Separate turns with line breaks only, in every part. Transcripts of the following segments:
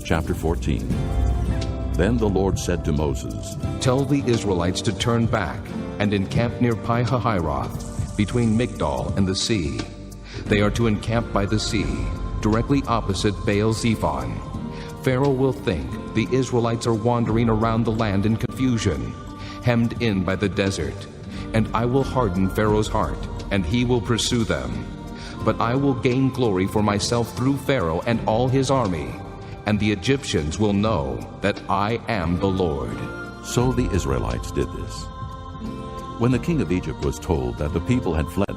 Chapter 14. Then the Lord said to Moses,
Tell the Israelites to turn back and encamp near Pi-hahiroth, between Migdol and the sea. They are to encamp by the sea, directly opposite Baal-zephon. Pharaoh will think the Israelites are wandering around the land in confusion, hemmed in by the desert. And I will harden Pharaoh's heart, and he will pursue them. But I will gain glory for myself through Pharaoh and all his army, and the Egyptians will know that I am the Lord.
So the Israelites did this. When the king of Egypt was told that the people had fled,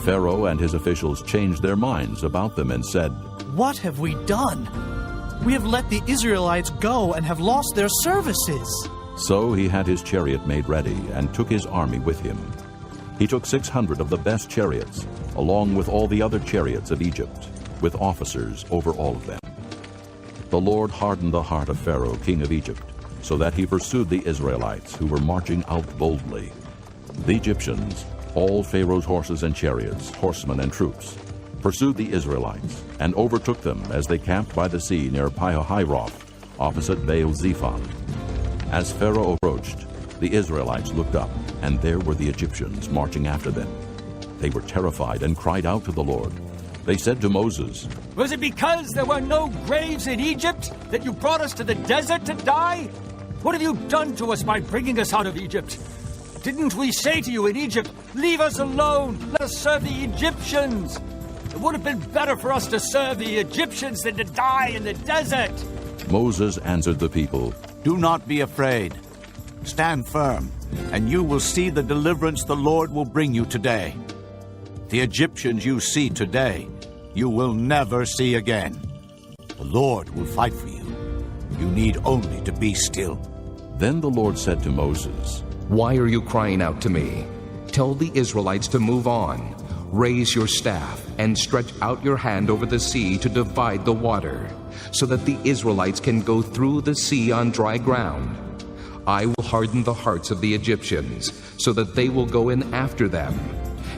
Pharaoh and his officials changed their minds about them and said,
What have we done? We have let the Israelites go and have lost their services.
So he had his chariot made ready and took his army with him. He took 600 of the best chariots, along with all the other chariots of Egypt, with officers over all of them. The Lord hardened the heart of Pharaoh, king of Egypt, so that he pursued the Israelites who were marching out boldly. The Egyptians, all Pharaoh's horses and chariots, horsemen and troops, pursued the Israelites and overtook them as they camped by the sea near Pi-hahiroth, opposite Baal-zephon. As Pharaoh approached, the Israelites looked up, and there were the Egyptians marching after them. They were terrified and cried out to the Lord. They said to Moses,
Was it because there were no graves in Egypt that you brought us to the desert to die? What have you done to us by bringing us out of Egypt? Didn't we say to you in Egypt, Leave us alone, let us serve the Egyptians? It would have been better for us to serve the Egyptians than to die in the desert.
Moses answered the people,
Do not be afraid. Stand firm, and you will see the deliverance the Lord will bring you today. The Egyptians you see today, you will never see again. The Lord will fight for you. You need only to be still.
Then the Lord said to Moses,
Why are you crying out to me? Tell the Israelites to move on. Raise your staff and stretch out your hand over the sea to divide the water, so that the Israelites can go through the sea on dry ground. I will harden the hearts of the Egyptians, so that they will go in after them.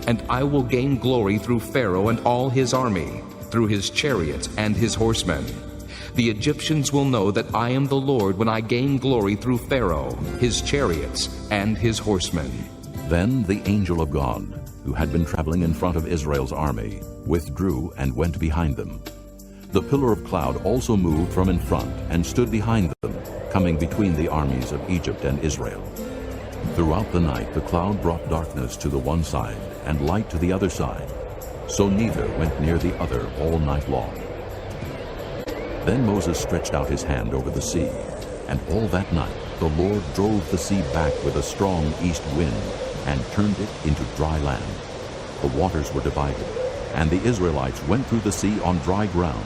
And I will gain glory through Pharaoh and all his army, through his chariots and his horsemen. The Egyptians will know that I am the Lord when I gain glory through Pharaoh, his chariots, and his horsemen.
Then the angel of God, who had been traveling in front of Israel's army, withdrew and went behind them. The pillar of cloud also moved from in front and stood behind them, coming between the armies of Egypt and Israel. Throughout the night the cloud brought darkness to the one side and light to the other side, so neither went near the other all night long. Then Moses stretched out his hand over the sea, and all that night the Lord drove the sea back with a strong east wind and turned it into dry land. The waters were divided, and the Israelites went through the sea on dry ground,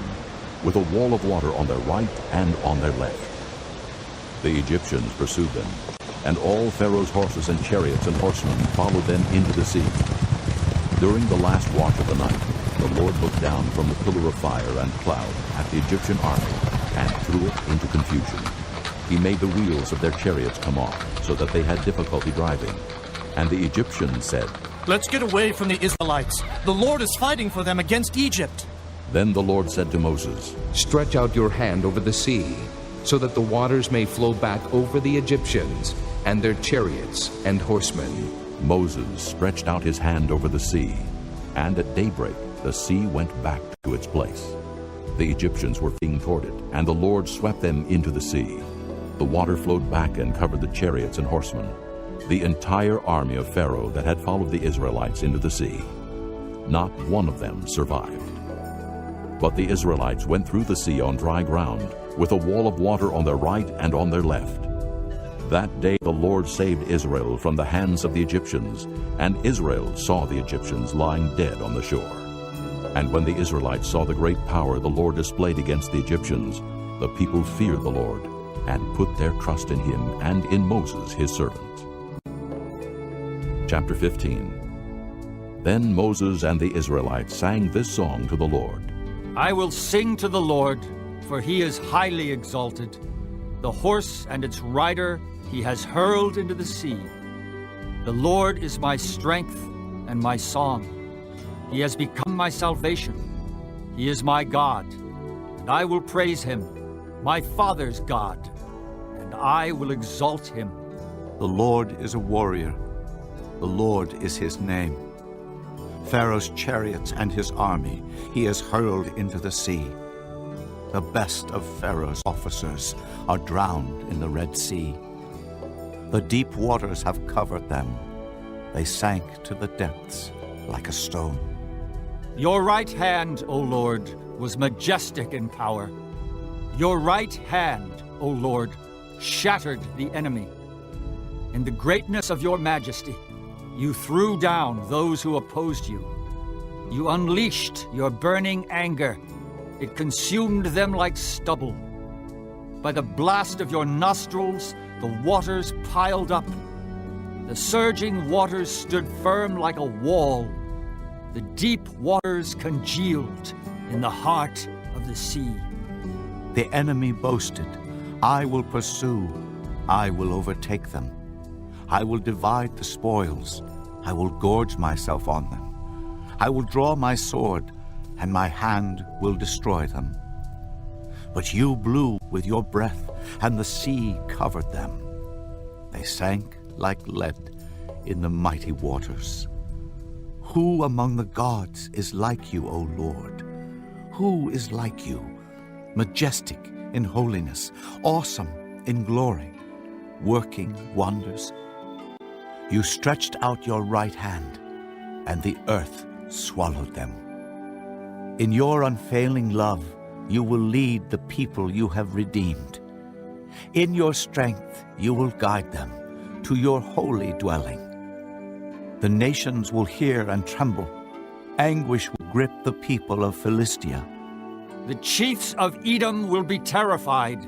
with a wall of water on their right and on their left. The Egyptians pursued them, and all Pharaoh's horses and chariots and horsemen followed them into the sea. During the last watch of the night, the Lord looked down from the pillar of fire and cloud at the Egyptian army and threw it into confusion. He made the wheels of their chariots come off, so that they had difficulty driving. And the Egyptians said,
Let's get away from the Israelites. The Lord is fighting for them against Egypt.
Then the Lord said to Moses,
Stretch out your hand over the sea, so that the waters may flow back over the Egyptians and their chariots and horsemen.
Moses stretched out his hand over the sea, and at daybreak the sea went back to its place. The Egyptians were fleeing toward it, and the Lord swept them into the sea. The water flowed back and covered the chariots and horsemen, the entire army of Pharaoh that had followed the Israelites into the sea. Not one of them survived. But the Israelites went through the sea on dry ground, with a wall of water on their right and on their left. That day the Lord saved Israel from the hands of the Egyptians, and Israel saw the Egyptians lying dead on the shore. And when the Israelites saw the great power the Lord displayed against the Egyptians, the people feared the Lord, and put their trust in him and in Moses his servant. Chapter 15. Then Moses and the Israelites sang this song to the Lord.
I will sing to the Lord, for he is highly exalted. The horse and its rider he has hurled into the sea. The Lord is my strength and my song. He has become my salvation. He is my God, and I will praise him. my father's God, and I will exalt him.
The Lord is a warrior. The Lord is his name. Pharaoh's chariots and his army he has hurled into the sea. The best of Pharaoh's officers are drowned in the Red Sea. The deep waters have covered them. They sank to the depths like a stone.
Your right hand, O Lord, was majestic in power. Your right hand, O Lord, shattered the enemy. In the greatness of your majesty, you threw down those who opposed you. You unleashed your burning anger. It consumed them like stubble. By the blast of your nostrils, the waters piled up. The surging waters stood firm like a wall. The deep waters congealed in the heart of the sea.
The enemy boasted, I will pursue, I will overtake them. I will divide the spoils, I will gorge myself on them. I will draw my sword, and my hand will destroy them. But you blew with your breath, and the sea covered them. They sank like lead in the mighty waters. Who among the gods is like you, O Lord? Who is like you, majestic in holiness, awesome in glory, working wonders? You stretched out your right hand, and the earth swallowed them. In your unfailing love, you will lead the people you have redeemed. In your strength, you will guide them to your holy dwelling. The nations will hear and tremble. Anguish will grip the people of Philistia.
The chiefs of Edom will be terrified.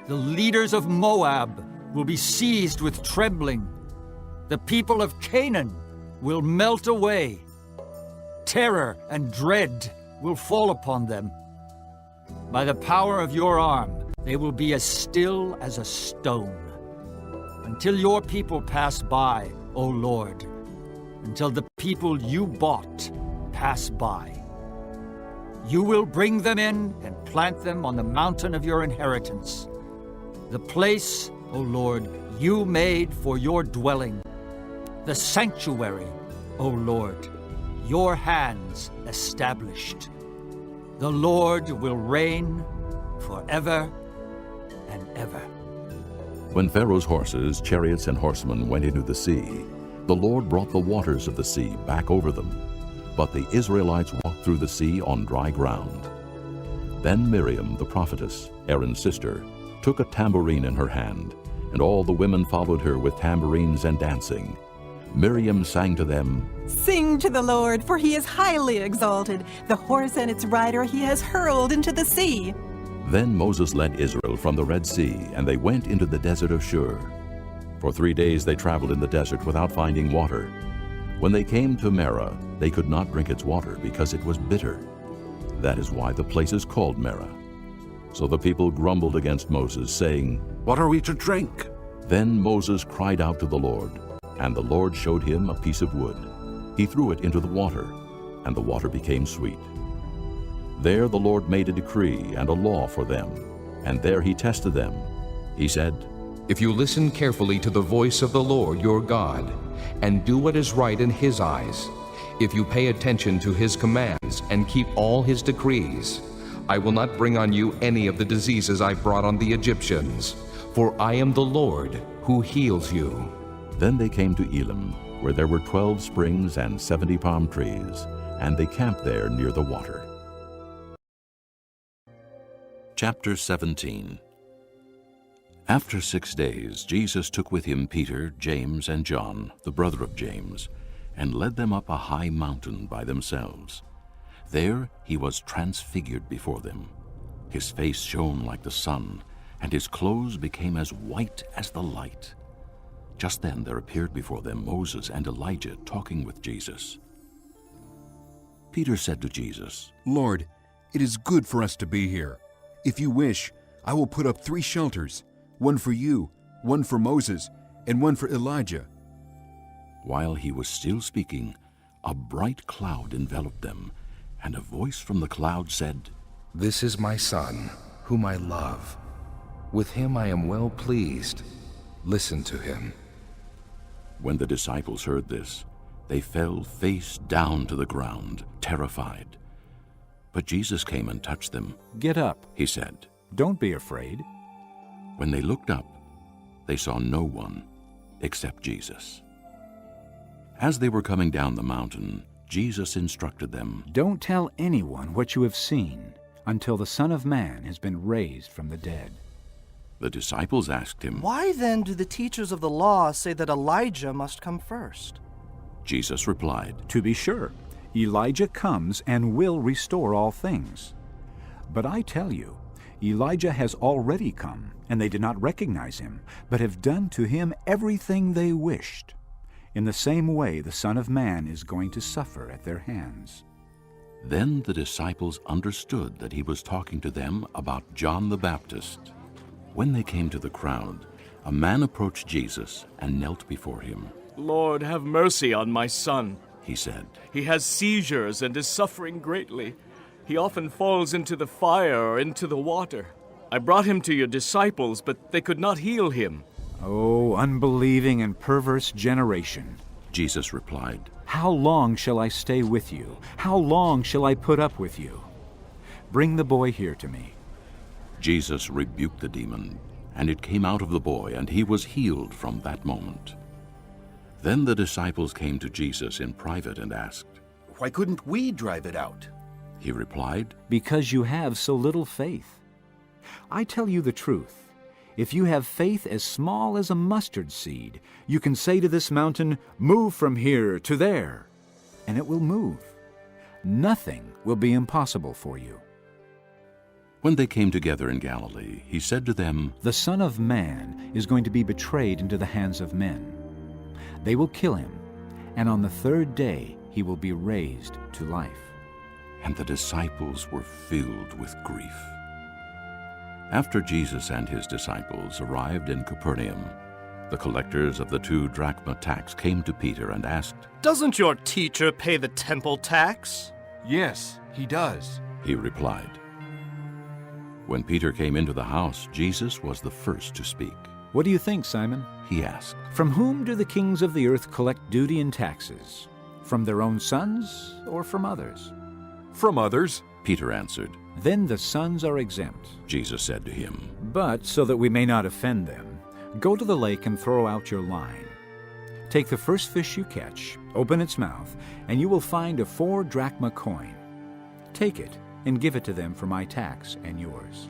The leaders of Moab will be seized with trembling. The people of Canaan will melt away. Terror and dread will fall upon them. By the power of your arm, they will be as still as a stone. Until your people pass by, O Lord, until the people you bought pass by. You will bring them in and plant them on the mountain of your inheritance, the place, O Lord, you made for your dwelling, the sanctuary, O Lord, your hands established. The Lord will reign forever and ever.
When Pharaoh's horses, chariots, and horsemen went into the sea, the Lord brought the waters of the sea back over them. But the Israelites walked through the sea on dry ground. Then Miriam, the prophetess, Aaron's sister, took a tambourine in her hand, and all the women followed her with tambourines and dancing. Miriam sang to them,
Sing to the Lord, for he is highly exalted. The horse and its rider he has hurled into the sea.
Then Moses led Israel from the Red Sea, and they went into the desert of Shur. For 3 days they traveled in the desert without finding water. When they came to Marah, they could not drink its water because it was bitter. That is why the place is called Marah. So the people grumbled against Moses, saying,
What are we to drink?
Then Moses cried out to the Lord, and the Lord showed him a piece of wood. He threw it into the water, and the water became sweet. There the Lord made a decree and a law for them, and there he tested them. He said,
If you listen carefully to the voice of the Lord your God, and do what is right in his eyes, if you pay attention to his commands and keep all his decrees, I will not bring on you any of the diseases I brought on the Egyptians, for I am the Lord who heals you.
Then they came to Elim, where there were 12 springs and 70 palm trees, and they camped there near the water. Chapter 17. After 6 days, Jesus took with him Peter, James, and John, the brother of James, and led them up a high mountain by themselves. There he was transfigured before them. His face shone like the sun, and his clothes became as white as the light. Just then there appeared before them Moses and Elijah talking with Jesus. Peter said to Jesus,
Lord, it is good for us to be here. If you wish, I will put up 3 shelters, one for you, one for Moses, and one for Elijah.
While he was still speaking, a bright cloud enveloped them, and a voice from the cloud said,
This is my Son, whom I love. With him I am well pleased. Listen to him."
When the disciples heard this, they fell face down to the ground, terrified. But Jesus came and touched them.
"Get up,"
He said.
"Don't be afraid."
When they looked up, they saw no one except Jesus. As they were coming down the mountain, Jesus instructed them,
"Don't tell anyone what you have seen until the Son of Man has been raised from the dead."
The disciples asked him,
"Why then do the teachers of the law say that Elijah must come first?"
Jesus replied,
"To be sure, Elijah comes and will restore all things. But I tell you, Elijah has already come, and they did not recognize him, but have done to him everything they wished. In the same way, the Son of Man is going to suffer at their hands."
Then the disciples understood that he was talking to them about John the Baptist. When they came to the crowd, a man approached Jesus and knelt before him.
"Lord, have mercy on my son,"
He said.
"He has seizures and is suffering greatly. He often falls into the fire or into the water. I brought him to your disciples, but they could not heal him."
"O unbelieving and perverse generation,"
Jesus replied,
"how long shall I stay with you? How long shall I put up with you? Bring the boy here to me."
Jesus rebuked the demon, and it came out of the boy, and he was healed from that moment. Then the disciples came to Jesus in private and asked,
"Why couldn't we drive it out?"
He replied,
"Because you have so little faith. I tell you the truth. If you have faith as small as a mustard seed, you can say to this mountain, 'Move from here to there,' and it will move. Nothing will be impossible for you."
When they came together in Galilee, he said to them,
"The Son of Man is going to be betrayed into the hands of men. They will kill him, and on the third day he will be raised to life."
And the disciples were filled with grief. After Jesus and his disciples arrived in Capernaum, the collectors of the 2 drachma tax came to Peter and asked,
"Doesn't your teacher pay the temple tax?"
"Yes, he does."
He replied. When Peter came into the house, Jesus was the first to speak.
"What do you think, Simon?
He asked,
From whom do the kings of the earth collect duty and taxes? From their own sons or from others?"
"From others."
Peter answered.
"Then the sons are exempt.
Jesus said to him,
But so that we may not offend them, go to the lake and throw out your line. Take the first fish you catch, open its mouth, and you will find a 4 drachma coin. Take it and give it to them for my tax and yours."